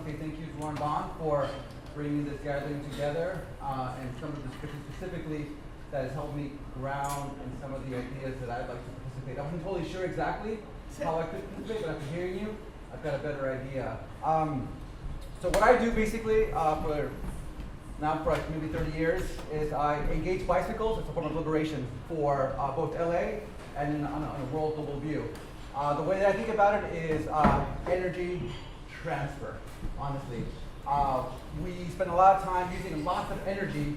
to say thank you to Warren Bond for bringing this gathering together and some of the descriptions specifically that has helped me ground in some of the ideas that I'd like to participate. I wasn't totally sure exactly how I could participate, but after hearing you, I've got a better idea. So what I do basically for like maybe 30 years is I engage bicycles as a form of liberation for both LA and on a world global view. The way that I think about it is energy transfer, honestly. We spend a lot of time using lots of energy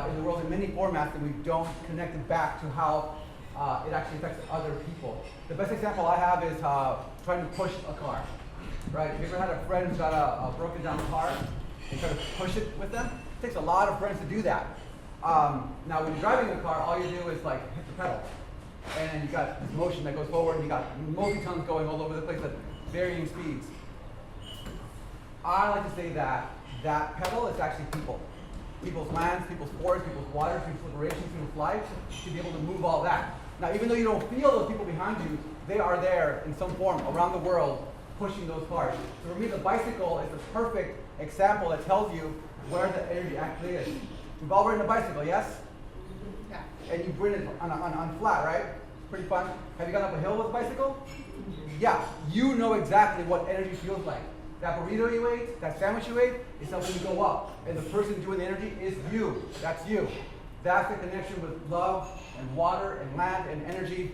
in the world in many formats, and we don't connect it back to how it actually affects other people. The best example I have is trying to push a car, right? Have you ever had a friend who's got a broken down car and try to push it with them? It takes a lot of friends to do that. Now, when you're driving a car, all you do is like hit the pedal, and you got this motion that goes forward, and you got multi-tons going all over the place at varying speeds. I like to say that that pedal is actually people. People's lands, people's forests, people's waters, people's liberations, people's lives, to be able to move all that. Now, even though you don't feel those people behind you, they are there in some form around the world pushing those cars. So for me, the bicycle is the perfect example that tells you where the energy actually is. We've all ridden a bicycle, yes? Yeah. And you've ridden it on flat, right? Pretty fun. Have you gone up a hill with a bicycle? Yeah, you know exactly what energy feels like. That burrito you ate, that sandwich you ate, is helping you go up. And the person doing the energy is you. That's you. That's the connection with love and water and land and energy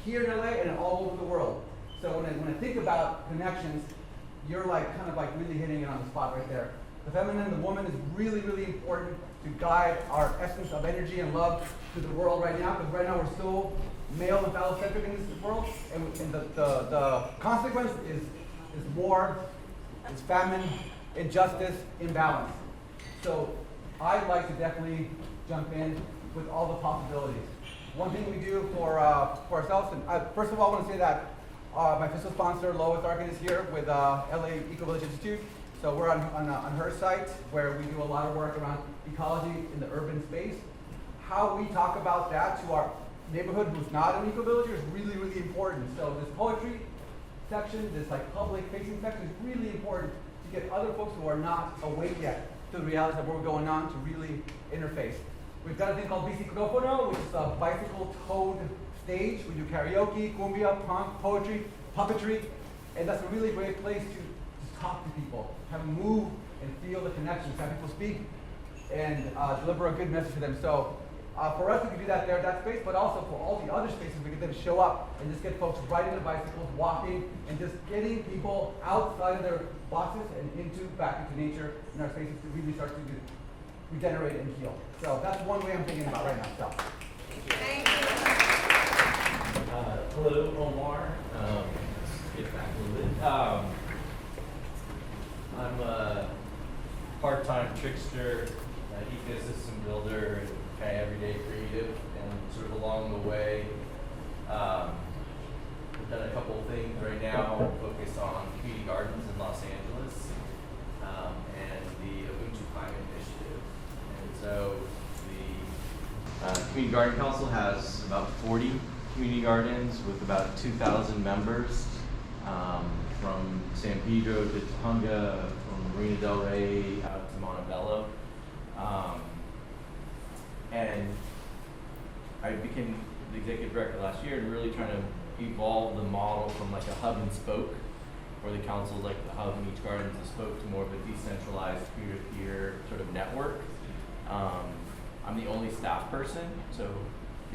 here in LA and all over the world. So when I think about connections, you're like kind of like really hitting it on the spot right there. The feminine, the woman is really, really important to guide our essence of energy and love to the world right now, because right now we're so male and phallocentric in this world, and the consequence is war, is famine, injustice, imbalance. So I'd like to definitely jump in with all the possibilities. One thing we do for ourselves, and first of all, I want to say that my fiscal sponsor, Lois, Arkin, is here with LA Eco Village Institute. So we're on her site, where we do a lot of work around ecology in the urban space. How we talk about that to our neighborhood who's not an eco villager is really, really important. So this poetry section, this like public facing section is really important to get other folks who are not awake yet to the realities of what we're going on to really interface. We've got a thing called Bicicrofono, which is a bicycle towed stage. We do karaoke, cumbia, punk, poetry, puppetry, and that's a really great place to talk to people, have them move and feel the connections, have people speak and deliver a good message to them. So for us, we can do that there, that space, but also for all the other spaces, we get them to show up and just get folks riding their bicycles, walking, and just getting people outside of their boxes and back into nature in our spaces to really start to regenerate and heal. So that's one way I'm thinking about right now. So. Thank you. Hello, Omar. Let's get back a little bit. I'm a part-time trickster, ecosystem builder, and kind of everyday creative, and sort of along the way, I've done a couple of things right now. I'm focused on community gardens in Los Angeles and the Ubuntu Climate Initiative. And so the Community Garden Council has about 40 community gardens with about 2,000 members, from San Pedro to Tujunga, from Marina del Rey out to Montebello. And I became the executive director last year and really trying to evolve the model from like a hub and spoke, where the council is like the hub and each garden is a spoke, to more of a decentralized peer-to-peer sort of network. I'm the only staff person, so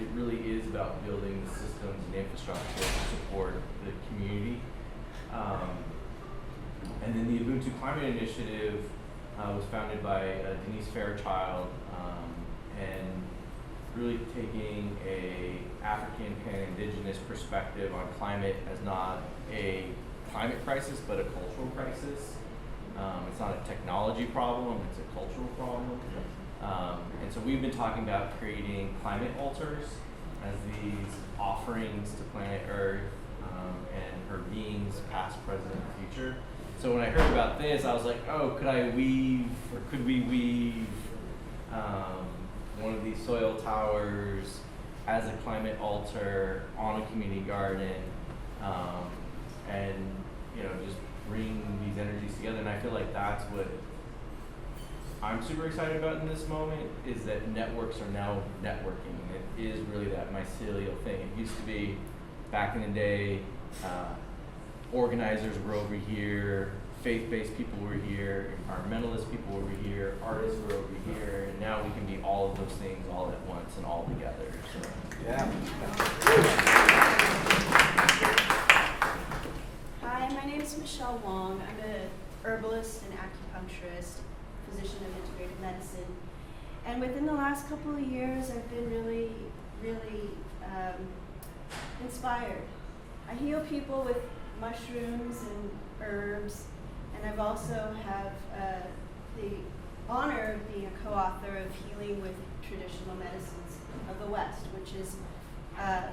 it really is about building the systems and infrastructure to support the community. And then the Ubuntu Climate Initiative was founded by Denise Fairchild, and really taking a African pan-indigenous perspective on climate as not a climate crisis, but a cultural crisis. It's not a technology problem, it's a cultural problem. And so we've been talking about creating climate altars as these offerings to planet Earth and her beings, past, present, and future. So when I heard about this, I was like, oh, could we weave one of these soil towers as a climate altar on a community garden, and just bring these energies together. And I feel like that's what I'm super excited about in this moment, is that networks are now networking. It is really that mycelial thing. It used to be, back in the day, organizers were over here, faith-based people were here, environmentalist people were here, artists were over here, and now we can be all of those things all at once and all together. So. Yeah. Hi, my name is Michelle Wong. I'm a herbalist and acupuncturist, physician of integrative medicine. And within the last couple of years, I've been really inspired. I heal people with mushrooms and herbs, and I've also have the honor of being a co-author of Healing with Traditional Medicines of the West, which is a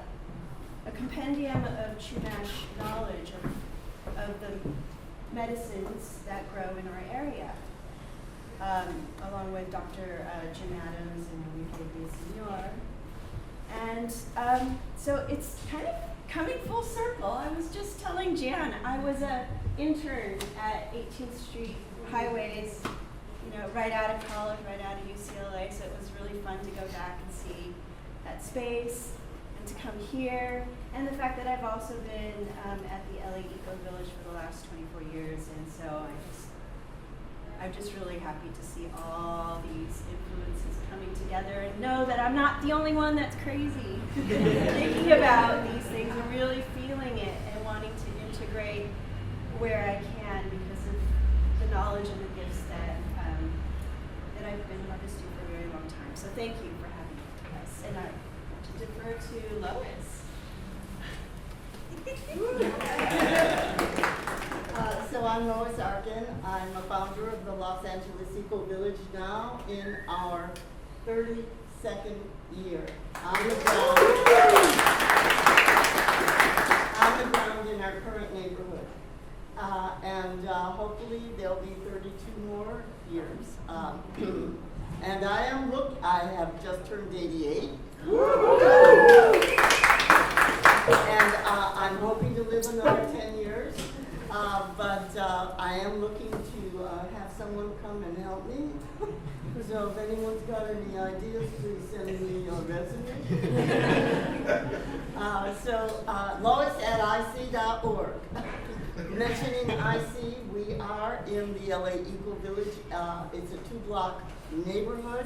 compendium of Chumash knowledge of the medicines that grow in our area, along with Dr. Jim Adams and Enrique Villaseñor. And so it's kind of coming full circle. I was just telling Jan, I was an intern at 18th Street Highways, right out of college, right out of UCLA, so it was really fun to go back and see that space and to come here. And the fact that I've also been at the LA Eco Village for the last 24 years, and so I'm just really happy to see all these influences coming together and know that I'm not the only one that's crazy thinking about these things and really feeling it and wanting to integrate where I can because of the knowledge and the gifts that I've been harvesting for a very long time. So thank you for having us. And I want to defer to Lois. So I'm Lois Arkin. I'm a founder of the Los Angeles Eco Village now in our 32nd year on the ground in our current neighborhood. And hopefully there'll be 32 more years. And I have just turned 88. And I'm hoping to live another 10 years. But I am looking to have someone come and help me. So if anyone's got any ideas, please send me your resume. Lois at ic.org. Mentioning IC, we are in the LA Eco Village. It's a 2-block neighborhood,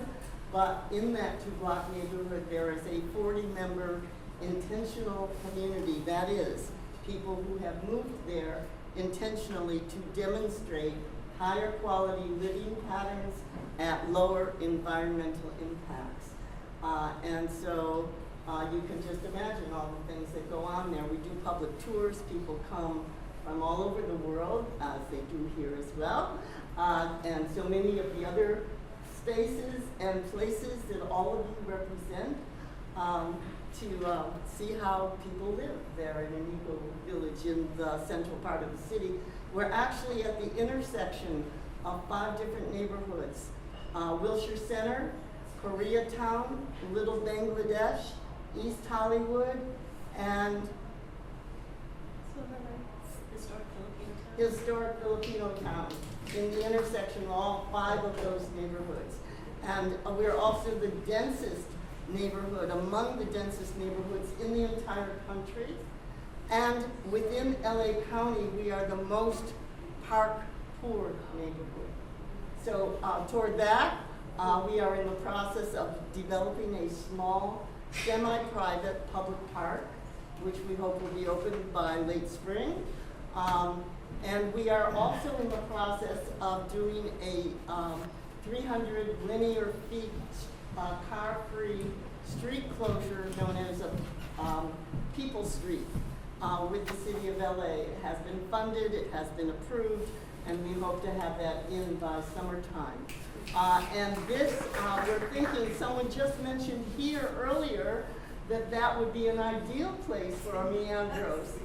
but in that 2-block neighborhood, there is a 40-member intentional community. That is, people who have moved there intentionally to demonstrate higher quality living patterns at lower environmental impacts. And so you can just imagine all the things that go on there. We do public tours. People come from all over the world, as they do here as well. And so many of the other spaces and places that all of you represent to see how people live there in an eco village in the central part of the city. We're actually at the intersection of 5 different neighborhoods. Wilshire Center, Koreatown, Little Bangladesh, East Hollywood, and Historic Filipino Town. In the intersection of all 5 of those neighborhoods. And we're also the densest neighborhood, among the densest neighborhoods in the entire country. And within LA County, we are the most park-poor neighborhood. So toward that, we are in the process of developing a small, semi-private public park, which we hope will be opened by late spring. And we are also in the process of doing a 300 linear feet car-free street closure known as a People Street with the city of LA. It has been funded, it has been approved, and we hope to have that in by summertime. And this, we're thinking, someone just mentioned here earlier that would be an ideal place for a Meandros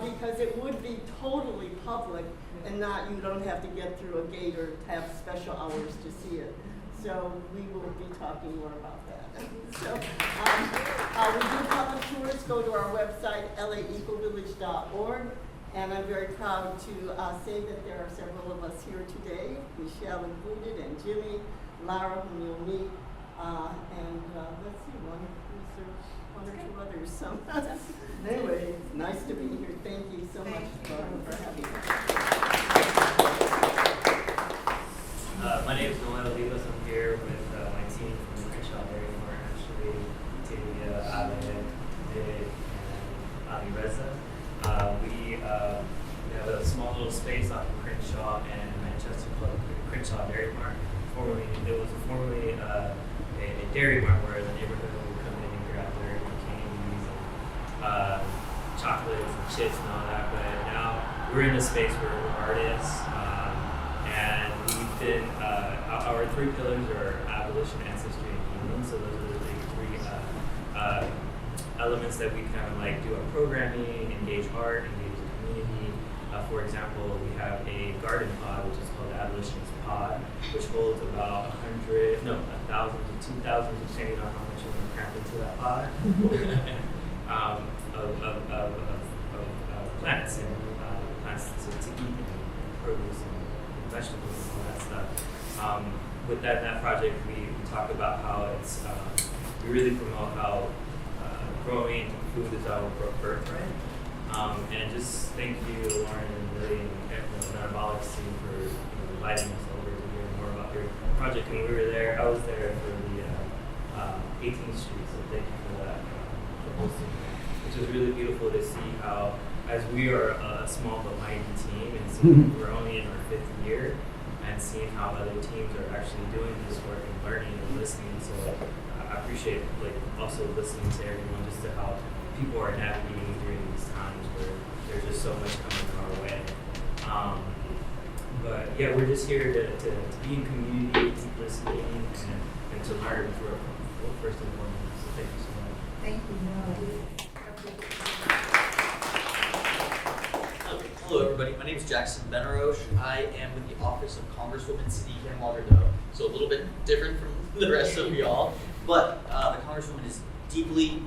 because it would be totally public and you don't have to get through a gate or have special hours to see it. So we will be talking more about that. So we do public tours. Go to our website, laecovillage.org, And I'm very proud to say that there are several of us here today, Michelle included, and Jimmy, Lara, whom you'll meet, and let's see, one or two others. So anyway, it's nice to be here. Thank you so much for having me. My name is Olivas. I'm here with my team from the Crenshaw area, Mart, actually, Trinidad, and Olivas. We have a small little space off of Crenshaw and Manchester called Crenshaw Dairy Mart. It was formerly a dairy mart where the neighborhood would come in and grab their candies and chocolates and chips and all that. But now we're in a space where we're artists, and we've been our 3 pillars are abolition, ancestry, and healing. So those are the big 3 elements that we kind of like do our programming, engage art, engage the community. For example, we have a garden pod, which is called the Abolitionist Pod, which holds about 1,000 to 2,000, depending on how much you want to cramp into that pod, of plants and plants to eat and produce and vegetables and all that stuff. With that project, we talk about how it's we really promote how growing food is our birthright. And just thank you, Lauren and Lily and the Metabolic team for inviting us over to hear more about your project. When we were there, I was there for the 18th Street, so thank you for that, for hosting that, which was really beautiful to see how, as we are a small but mighty team, and seeing we're only in our 5th year, and seeing how other teams are actually doing this work and learning and listening. So I appreciate also listening to everyone, just to how people are navigating during these times where there's just so much coming our way. But yeah, we're just here to be in community, keep listening, and to learn through first and foremost. So thank you so much. Thank you. Hello everybody, my name is Jackson Benarroch. I am with the Office of Congresswoman City and Lauderdale, so a little bit different from the rest of y'all. But the Congresswoman is deeply,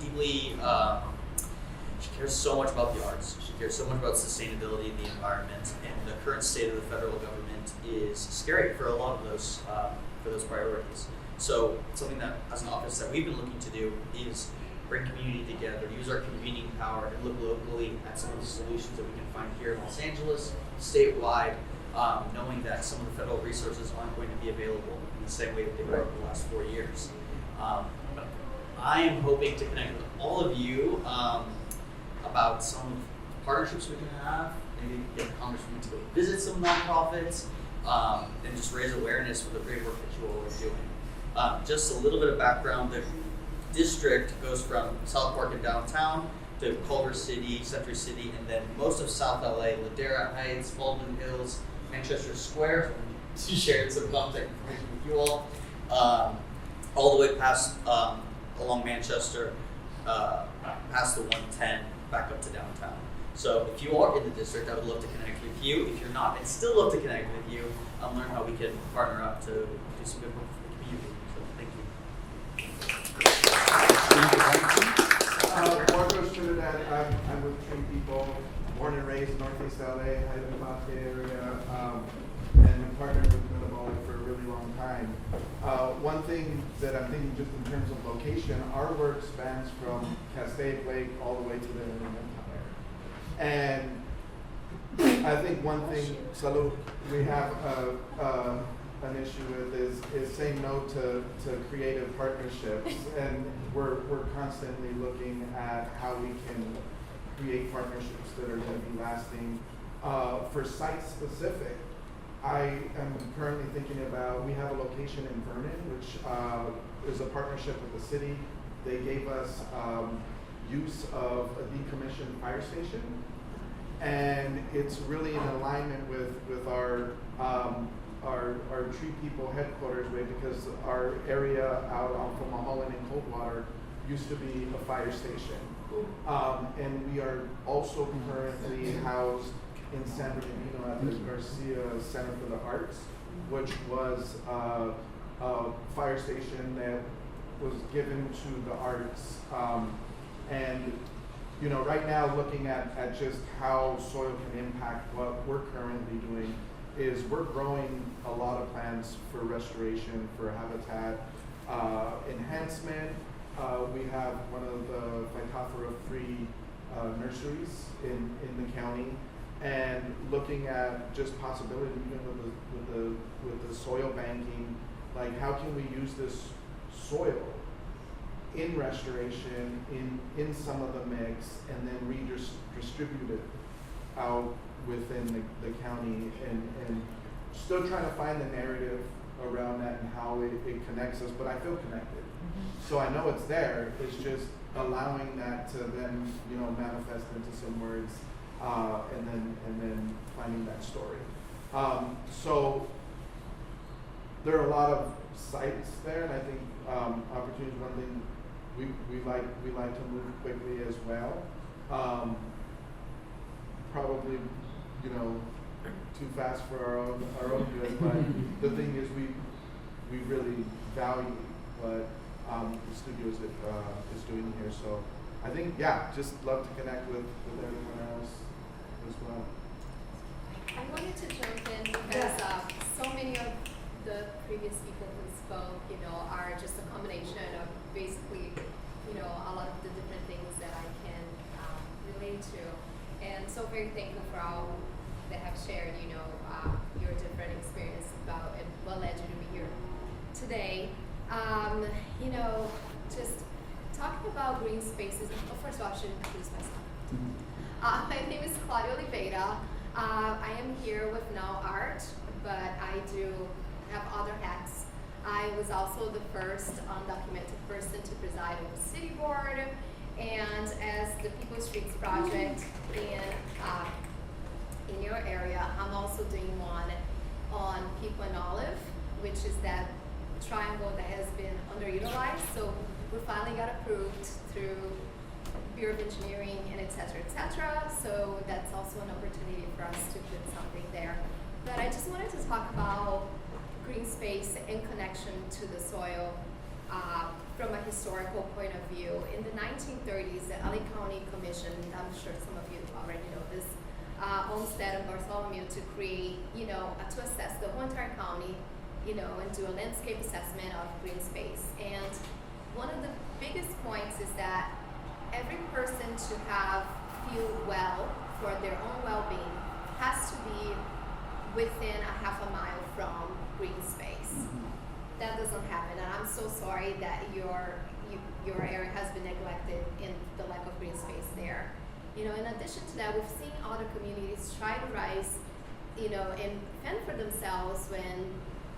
she cares so much about the arts. She cares so much about sustainability and the environment, and the current state of the federal government is scary for a lot of those priorities. So something that, as an office, that we've been looking to do is bring community together, use our convening power, and look locally at some of the solutions that we can find here in Los Angeles, statewide, knowing that some of the federal resources aren't going to be available in the same way that they were over the last 4 years. I am hoping to connect with all of you about some partnerships we can have, maybe get the Congressman to go visit some nonprofits, and just raise awareness for the great work that you all are doing. Just a little bit of background, the district goes from South Park and downtown to Culver City, Century City, and then most of South LA, Ladera Heights, Baldwin Hills, Manchester Square. She shared some contact information with you all the way past along Manchester, past the 110, back up to downtown. So if you are in the district, I would love to connect with you. If you're not, I'd still love to connect with you and learn how we can partner up to do some good work for the community. So thank you. Marcos Trinidad. I'm with TreePeople, born and raised in Northeast LA, I live in the Bay Area, and been partnered with Metabolic for a really long time. One thing that I'm thinking just in terms of location, our work spans from Cascade Lake all the way to the Inland Empire. And I think one thing, Salud, we have an issue with is saying no to creative partnerships, and we're constantly looking at how we can create partnerships that are going to be lasting. For site specific, I am currently thinking about, we have a location in Vernon, which is a partnership with the city. They gave us use of a decommissioned fire station, and it's really in alignment with our TreePeople headquarters way, because our area out from Mulholland and Coldwater used to be a fire station. And we are also currently housed in San Bernardino at the Garcia Center for the Arts, which was a fire station that was given to the arts. And you know, right now looking at just how soil can impact what we're currently doing is we're growing a lot of plants for restoration, for habitat enhancement. We have one of the Phytophthora-free nurseries in the county, and looking at just possibility even with the soil banking, like how can we use this soil in restoration, in some of the mix, and then redistribute it out within the county, and still trying to find the narrative around that and how it connects us, but I feel connected. So I know it's there, it's just allowing that to then, you know, manifest into some words, and then finding that story. So there are a lot of sites there, and I think opportunities, one thing we like to move quickly as well. Probably, you know, too fast for our own good, but the thing is we really value what the studio is doing here. So I think, yeah, just love to connect with everyone else as well. I wanted to jump in because so many of the previous people who spoke, you know, are just a combination of basically, you know, a lot of the different things that I can relate to. And so very thankful for all that have shared, you know, your different experience about and what led you to be here today. You know, just talking about green spaces. Oh, first of all, I should introduce myself. My name is Claudia Oliveira. I am here with now art, but I do have other hats. I was also the first undocumented person to preside over city board, and as the People Streets project in your area, I'm also doing one on People and Olive, which is that triangle that has been underutilized. So we finally got approved through Bureau of Engineering and et cetera, so that's also an opportunity for us to put something there. But I just wanted to talk about green space in connection to the soil from a historical point of view. In the 1930s, the LA County Commission, I'm sure some of you already know this, Olmsted and Bartholomew to create, you know, to assess the whole entire county, you know, and do a landscape assessment of green space. And one of the biggest points is that every person to feel well for their own well-being has to be within a half a mile from green space. That doesn't happen, and I'm so sorry that your area has been neglected in the lack of green space there. You know, in addition to that, we've seen other communities try to rise, you know, and fend for themselves when,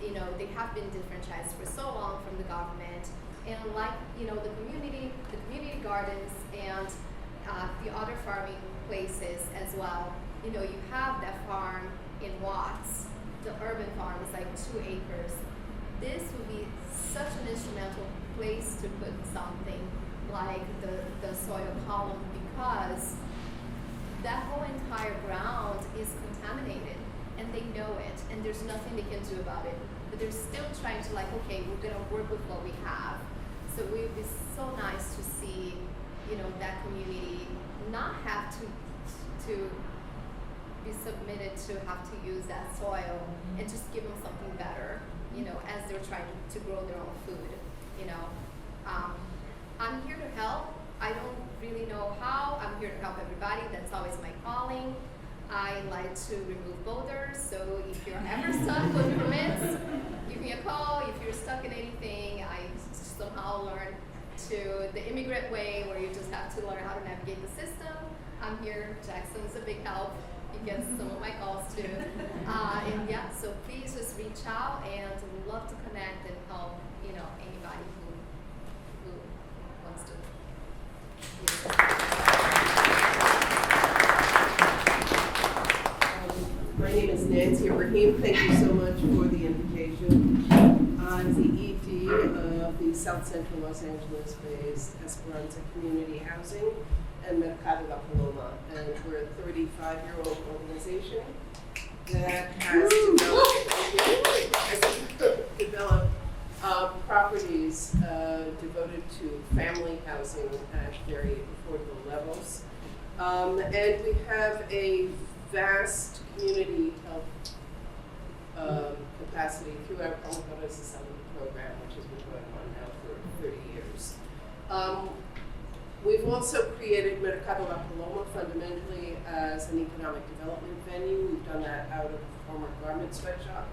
you know, they have been disenfranchised for so long from the government. And like, you know, the community gardens and the other farming places as well. You know, you have that farm in Watts. The urban farm is like 2 acres. This would be such an instrumental place to put something like the soil column, because that whole entire ground is contaminated and they know it, and there's nothing they can do about it. But they're still trying to, like, okay, we're gonna work with what we have. So it would be so nice to see, you know, that community not have to be submitted to have to use that soil, and just give them something better, you know, as they're trying to grow their own food, you know. I'm here to help. I don't really know how. I'm here to help everybody. That's always my calling. I like to remove boulders, so if you're ever stuck with permits, give me a call. If you're stuck in anything, I somehow learned to the immigrant way, where you just have to learn how to navigate the system. I'm here. Jackson's a big help. He gets some of my calls too. And yeah, so please just reach out, and we'd love to connect and help, you know, anybody who wants to. My name is Nancy Ibrahim. Thank you so much for the invitation. I'm the ED of the South Central Los Angeles-based Esperanza Community Housing and Mercado La Paloma, and we're a 35-year-old organization that has developed properties devoted to family housing at very affordable levels. And we have a vast community health capacity through our Pomodoro Society program, which has been going on now for 30 years. We've also created Mercado La Paloma fundamentally as an economic development venue. We've done that out of a former garment sweatshop.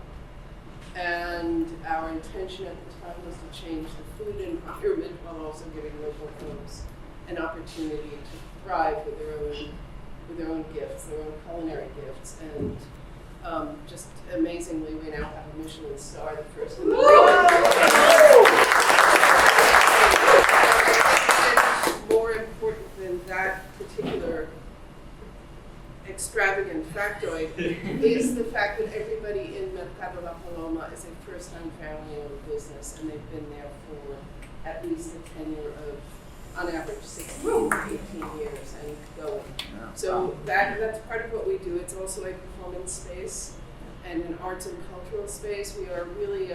And our intention at the time was to change the food environment while also giving local folks an opportunity to thrive with their own gifts, their own culinary gifts. And just amazingly, we now have a Michelin star, the first in the world. And more important than that particular extravagant factoid is the fact that everybody in Mercado La Paloma is a first-time family-owned business, and they've been there for at least a tenure of, on average, 16 to 18 years and going. So that's part of what we do. It's also a performance space and an arts and cultural space. We are really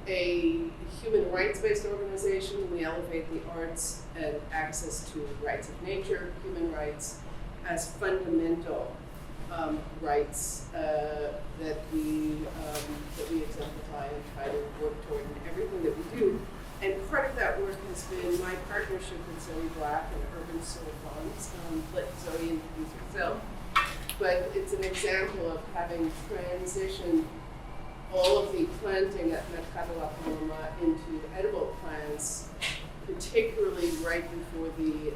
a human rights-based organization. We elevate the arts and access to rights of nature, human rights, as fundamental rights that we exemplify and try to work toward in everything that we do. And part of that work has been my partnership with Zoe Black and Urban Soul Funds. Let Zoe introduce herself. But it's an example of having transitioned all of the planting at Mercado La Paloma into edible plants, particularly right before the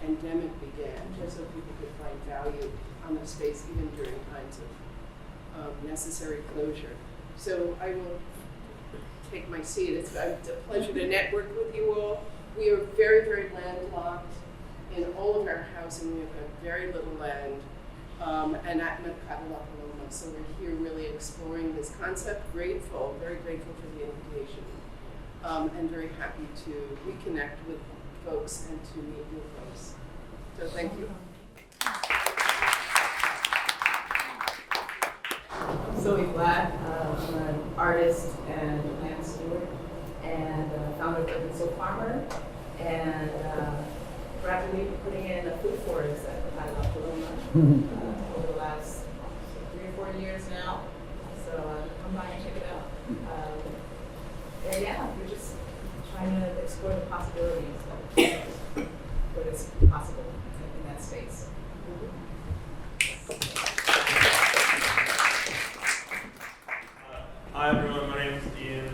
pandemic began, just so people could find value on the space even during times of necessary closure. So I will take my seat. It's a pleasure to network with you all. We are very, very landlocked in all of our housing. We have very little land, and at Mercado La Paloma. So we're here really exploring this concept. Grateful, very grateful for the invitation, and very happy to reconnect with folks and to meet new folks. So thank you. Zoe Black, I'm an artist and a land steward, and founder of Urban Soul Farmer, and gradually putting in a food forest at Mercado La Paloma over the last 3 or 4 years now. So come by and check it out. And yeah, we're just trying to explore the possibilities of what is possible in that space. Hi everyone, my name is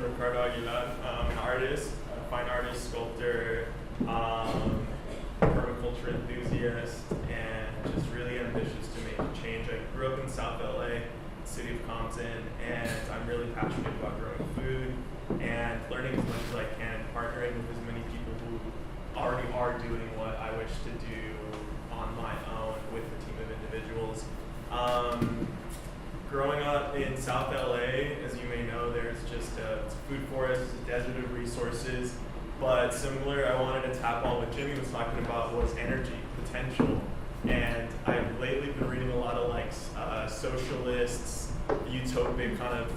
Riccardo. I'm an artist, a fine artist, sculptor, permaculture enthusiast, and just really ambitious to make a change. I grew up in South LA, city of Compton, and I'm really passionate about growing food and learning as much as I can, partnering with as many people who already are doing what I wish to do on my own with a team of individuals. Growing up in South LA, as you may know, there's just it's a food forest, it's a desert of resources, but similar, I wanted to tap on what Jimmy was talking about was energy, potential. And I've lately been reading a lot of like socialists, utopic kind of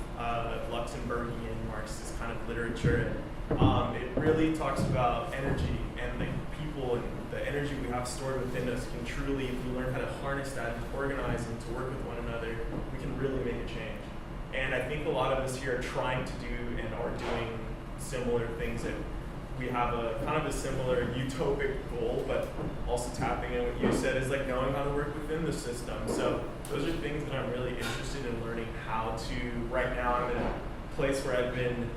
Luxembourgian Marxist kind of literature. It really talks about energy and the people and the energy we have stored within us can truly, if we learn how to harness that and organize and to work with one another, we can really make a change. And I think a lot of us here are trying to do and are doing similar things, that we have a kind of a similar utopic goal, but also tapping in what you said is like knowing how to work within the system. So those are things that I'm really interested in learning how to. Right now I'm in a place where I've been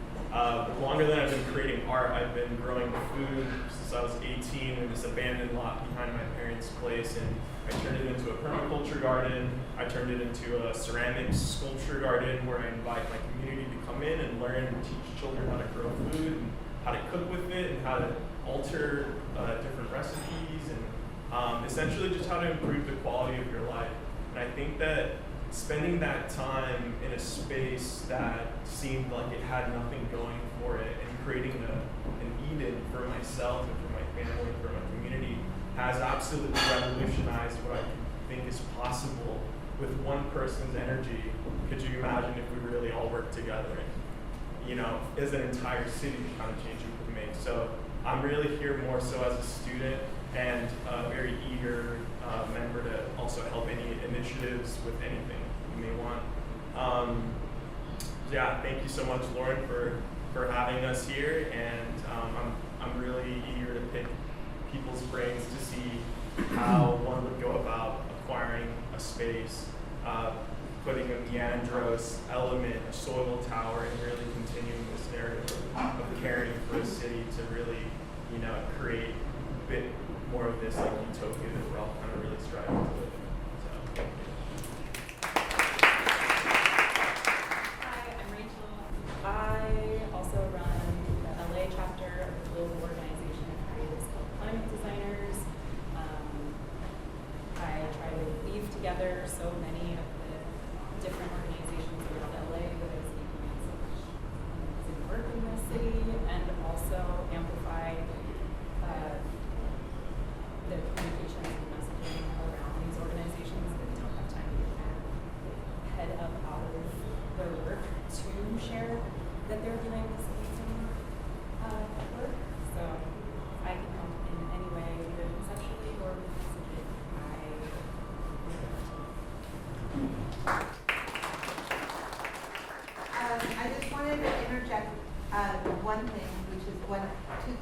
longer than I've been creating art. I've been growing food since I was 18 in this abandoned lot behind my parents' place, and I turned it into a permaculture garden. I turned it into a ceramic sculpture garden where I invite my community to come in and learn and teach children how to grow food and how to cook with it and how to alter different recipes and essentially just how to improve the quality of your life. And I think that spending that time in a space that seemed like it had nothing going for it and creating an Eden for myself and for my family and for my community has absolutely revolutionized what I think is possible with one person's energy. Could you imagine if we really all worked together and, you know, as an entire city, the kind of change we could make? So I'm really here more so as a student and very eager initiatives with anything you may want. Yeah, thank you so much, Lauren, for having us here, and I'm really eager to pick people's brains to see how one would go about acquiring a space, putting a Meandros element, a soil tower, and really continuing this narrative of caring for a city to really, create a bit more of this like utopia that we're all kind of really striving to live in. So, thank you. Hi, I'm Rachel. I also run the LA chapter of the global organization of creatives called Climate Designers. I try to weave together so many of the different organizations around LA that are making such work in the city, and also amplify the communication and messaging around these organizations that don't have time to get their head up out of their work to share that they're doing this amazing work. So I can help in any way, either conceptually or messaging. I just wanted to interject one thing, which is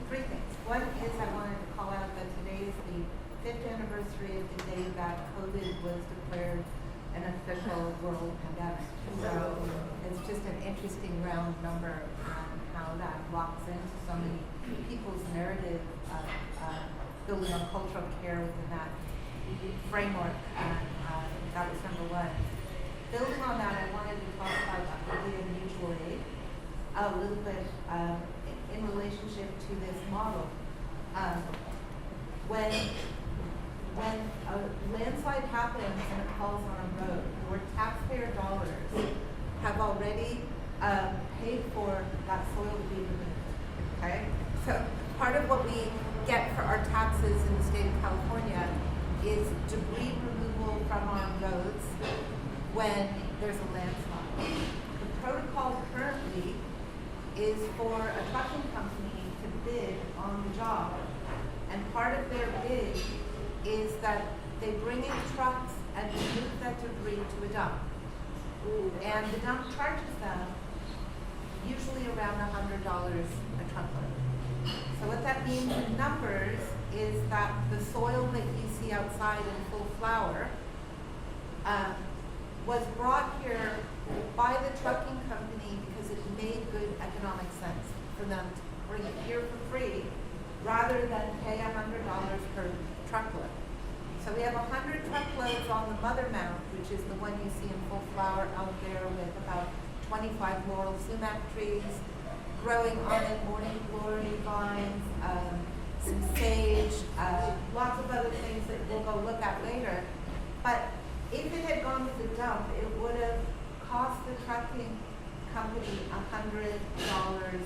three things. One is I wanted to call out that today is the 5th anniversary of the day that COVID was declared an official world pandemic. So it's just an interesting round number on how that locks into so many people's narrative of building on cultural care within that framework. That was number one. Building on that, I wanted to talk about the idea of mutual aid a little bit in relationship to this model. When a landslide happens and it falls on a road, your taxpayer dollars have already paid for that soil to be removed. Okay? So part of what we get for our taxes in the state of California is debris removal from our roads when there's a landslide. The protocol currently is for a trucking company to bid on the job. And part of their bid is that they bring in trucks and move that debris to a dump. And the dump charges them usually around $100 a truckload. So what that means in numbers is that the soil that you see outside in full flower was brought here by the trucking company because it made good economic sense for them to bring it here for free rather than pay $100 per truckload. So we have 100 truckloads on the mother mount, which is the one you see in full flower out there with about 25 laurel sumac trees growing on it, morning glory vines, some sage, lots of other things that we'll go look at later. But if it had gone to the dump, it would have cost the trucking company $100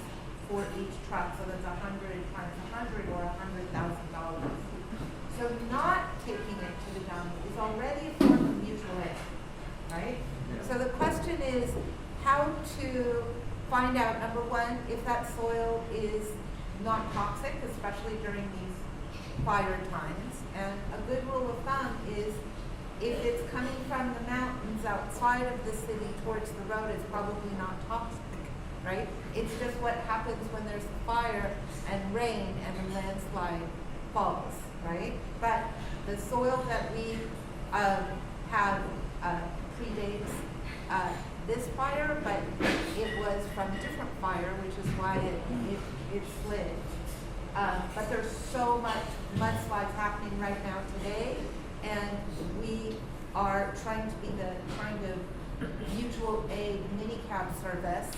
for each truck. So that's 100 times 100 or $100,000. So not taking it to the dump is already a form of mutual aid, right? Yeah. So the question is how to find out, number one, if that soil is not toxic, especially during these fire times. And a good rule of thumb is if it's coming from the mountains outside of the city towards the road, it's probably not toxic, right? It's just what happens when there's a fire and rain and the landslide falls, right? But the soil that we have predates this fire, but it was from a different fire, which is why it slid. But there's so much mudslides happening right now today, and we are trying to be the kind of mutual aid mini cab service,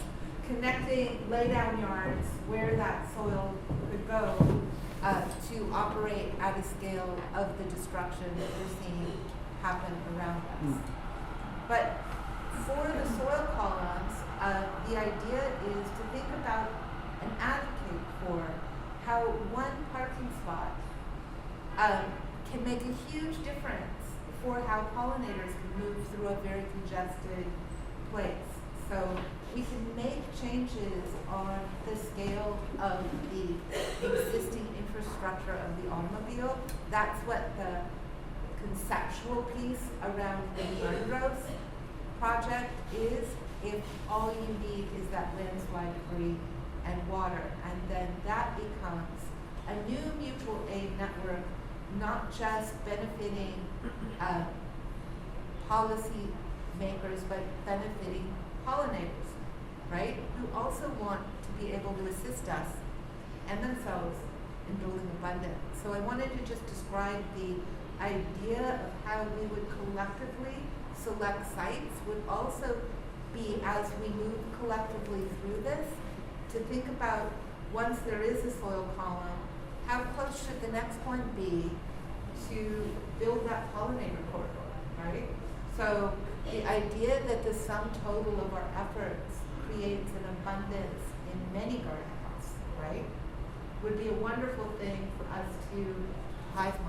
connecting laydown yards where that soil could go to operate at a scale of the destruction that we're seeing happen around us. But for the soil columns, the idea is to think about and advocate for how one parking spot can make a huge difference for how pollinators can move through a very congested place. So we can make changes on the scale of the existing infrastructure of the automobile. That's what the conceptual piece around the Meandros project is if all you need is that landslide debris and water, and then that becomes a new mutual aid network, not just benefiting policy makers, but benefiting pollinators, right? Who also want to be able to assist us and themselves in building abundance. So I wanted to just describe the idea of how we would collectively select sites would also be, as we move collectively through this, to think about once there is a soil column, how close should the next one be to build that pollinator corridor, right? So the idea that the sum total of our efforts creates an abundance in many garden plots, right, would be a wonderful thing for us to hive